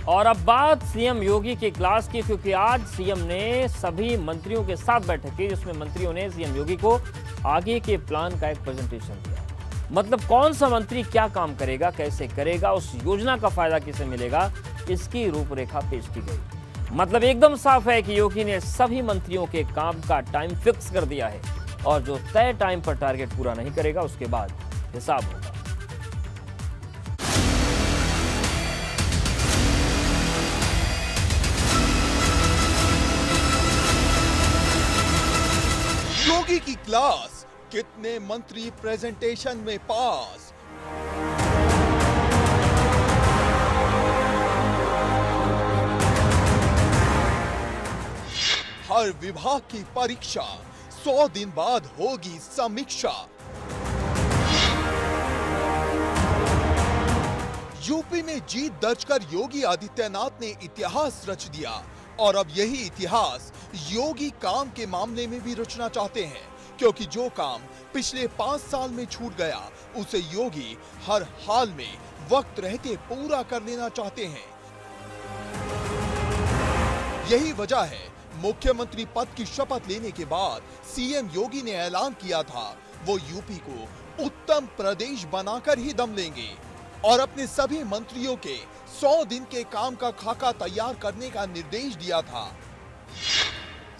और अब बात सीएम योगी के क्लास की, क्योंकि आज सीएम ने सभी मंत्रियों के साथ बैठक की, जिसमें मंत्रियों ने सीएम योगी को आगे के प्लान का एक प्रेजेंटेशन दिया। मतलब कौन सा मंत्री क्या काम करेगा, कैसे करेगा, उस योजना का फायदा किसे मिलेगा, इसकी रूपरेखा पेश की गई। मतलब एकदम साफ है कि योगी ने सभी मंत्रियों के काम का टाइम फिक्स कर दिया है और जो तय टाइम पर टारगेट पूरा नहीं करेगा उसके बाद हिसाब होगा। योगी की क्लास, कितने मंत्री प्रेजेंटेशन में पास। हर विभाग की परीक्षा, 100 दिन बाद होगी समीक्षा। यूपी में जीत दर्ज कर योगी आदित्यनाथ ने इतिहास रच दिया और अब यही इतिहास योगी काम के मामले में भी रचना चाहते हैं, क्योंकि जो काम पिछले 5 साल में छूट गया उसे योगी हर हाल में वक्त रहते पूरा कर लेना चाहते हैं। यही वजह है मुख्यमंत्री पद की शपथ लेने के बाद सीएम योगी ने ऐलान किया था वो यूपी को उत्तम प्रदेश बनाकर ही दम लेंगे और अपने सभी मंत्रियों के 100 दिन के काम का खाका तैयार करने का निर्देश दिया था।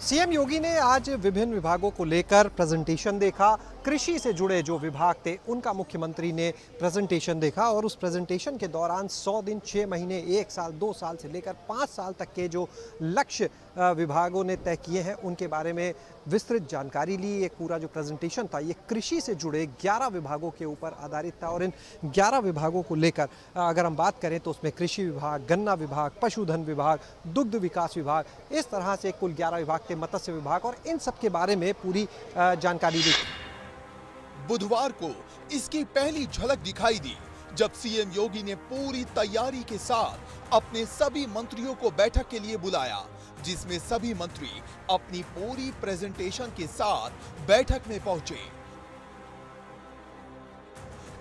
सीएम योगी ने आज विभिन्न विभागों को लेकर प्रेजेंटेशन देखा। कृषि से जुड़े जो विभाग थे उनका मुख्यमंत्री ने प्रेजेंटेशन देखा और उस प्रेजेंटेशन के दौरान 100 दिन, 6 महीने, 1 साल, 2 साल से लेकर 5 साल तक के जो लक्ष्य विभागों ने तय किए हैं उनके बारे में विस्तृत जानकारी ली। एक पूरा जो प्रेजेंटेशन था ये कृषि से जुड़े 11 विभागों के ऊपर आधारित था और इन 11 विभागों को लेकर अगर हम बात करें तो उसमें कृषि विभाग, गन्ना विभाग, पशुधन विभाग, दुग्ध विकास विभाग, इस तरह से कुल 11 विभाग थे, मत्स्य विभाग, और इन सब के बारे में पूरी जानकारी दी। बुधवार को इसकी पहली झलक दिखाई दी जब सीएम योगी ने पूरी तैयारी के साथ अपने सभी मंत्रियों को बैठक के लिए बुलाया, जिसमें सभी मंत्री अपनी पूरी प्रेजेंटेशन के साथ बैठक में पहुंचे।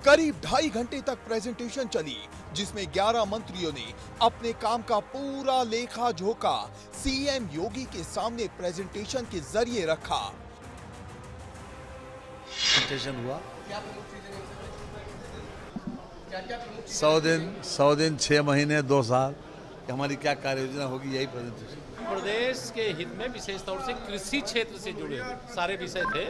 करीब 2.5 घंटे तक प्रेजेंटेशन चली, जिसमें 11 मंत्रियों ने अपने काम का पूरा लेखा जोखा सीएम योगी के सामने प्रेजेंटेशन के जरिए रखा। प्रेजेंटेशन हुआ 100 दिन, 6 महीने, 2 साल, हमारी क्या कार्य योजना होगी, यही प्रेजेंटेशन। प्रदेश के हित में विशेष तौर से कृषि क्षेत्र से जुड़े सारे विषय थे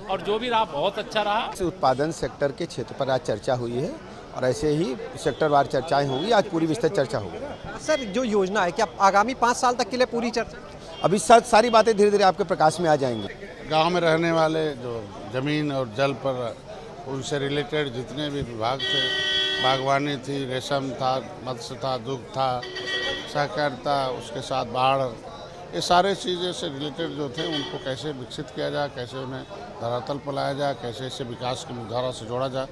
और जो भी रहा बहुत अच्छा रहा। उत्पादन सेक्टर के क्षेत्र पर आज चर्चा हुई है और ऐसे ही सेक्टरवार चर्चाएं होंगी। आज पूरी विस्तृत चर्चा होगी। सर, जो योजना है क्या आगामी 5 साल तक के लिए पूरी चर्चा? अभी सारी बातें धीरे धीरे आपके प्रकाश में आ जाएंगी। गांव में रहने वाले जो जमीन और जल पर उनसे रिलेटेड जितने भी विभाग थे, बागवानी थी, रेशम था, मत्स्य था, दुग्ध था, सहकारिता, उसके साथ बाढ़, ये सारे चीज़ें से रिलेटेड जो थे उनको कैसे विकसित किया जाए, कैसे उन्हें धरातल पर लाया जाए, कैसे इसे विकास की मुख्यधारा से जोड़ा जाए,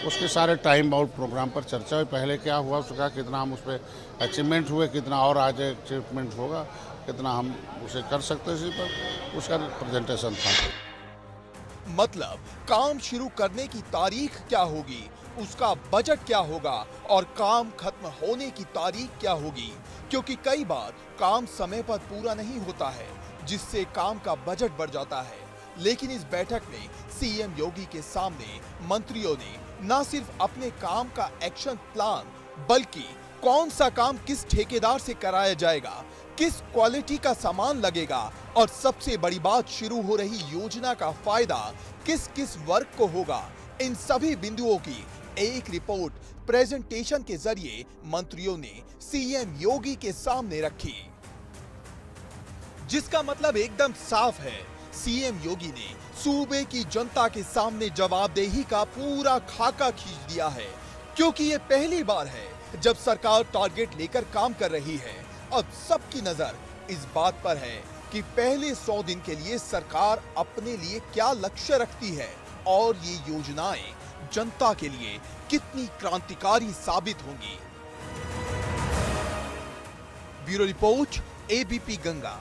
उसके सारे टाइम बाउंड प्रोग्राम पर चर्चा हुई। पहले क्या हुआ उसका कितना हम उस पर अचीवमेंट हुए, कितना और आगे अचीवमेंट होगा, कितना हम उसे कर सकते हैं, इसी पर उसका प्रेजेंटेशन था। मतलब काम शुरू करने की तारीख क्या होगी, उसका बजट क्या होगा और काम खत्म होने की तारीख क्या होगी, क्योंकि कई बार काम समय पर पूरा नहीं होता है, जिससे काम का बजट बढ़ जाता है। लेकिन इस बैठक में सीएम योगी के सामने मंत्रियों ने न सिर्फ अपने काम का एक्शन प्लान, बल्कि कौन सा काम किस ठेकेदार से कराया जाएगा, किस क्वालिटी का सामान लगेगा और सबसे बड़ी बात, शुरू हो रही योजना का फायदा किस किस वर्ग को होगा, इन सभी बिंदुओं की एक रिपोर्ट प्रेजेंटेशन के जरिए मंत्रियों ने सीएम योगी के सामने रखी। जिसका मतलब एकदम साफ है, सीएम योगी ने सूबे की जनता के सामने जवाबदेही का पूरा खाका खींच दिया है, क्योंकि ये पहली बार है जब सरकार टारगेट लेकर काम कर रही है। अब सबकी नजर इस बात पर है कि पहले 100 दिन के लिए सरकार अपने लिए क्या लक्ष्य रखती है और ये योजनाएं जनता के लिए कितनी क्रांतिकारी साबित होंगी। Bureau report, ABP Ganga.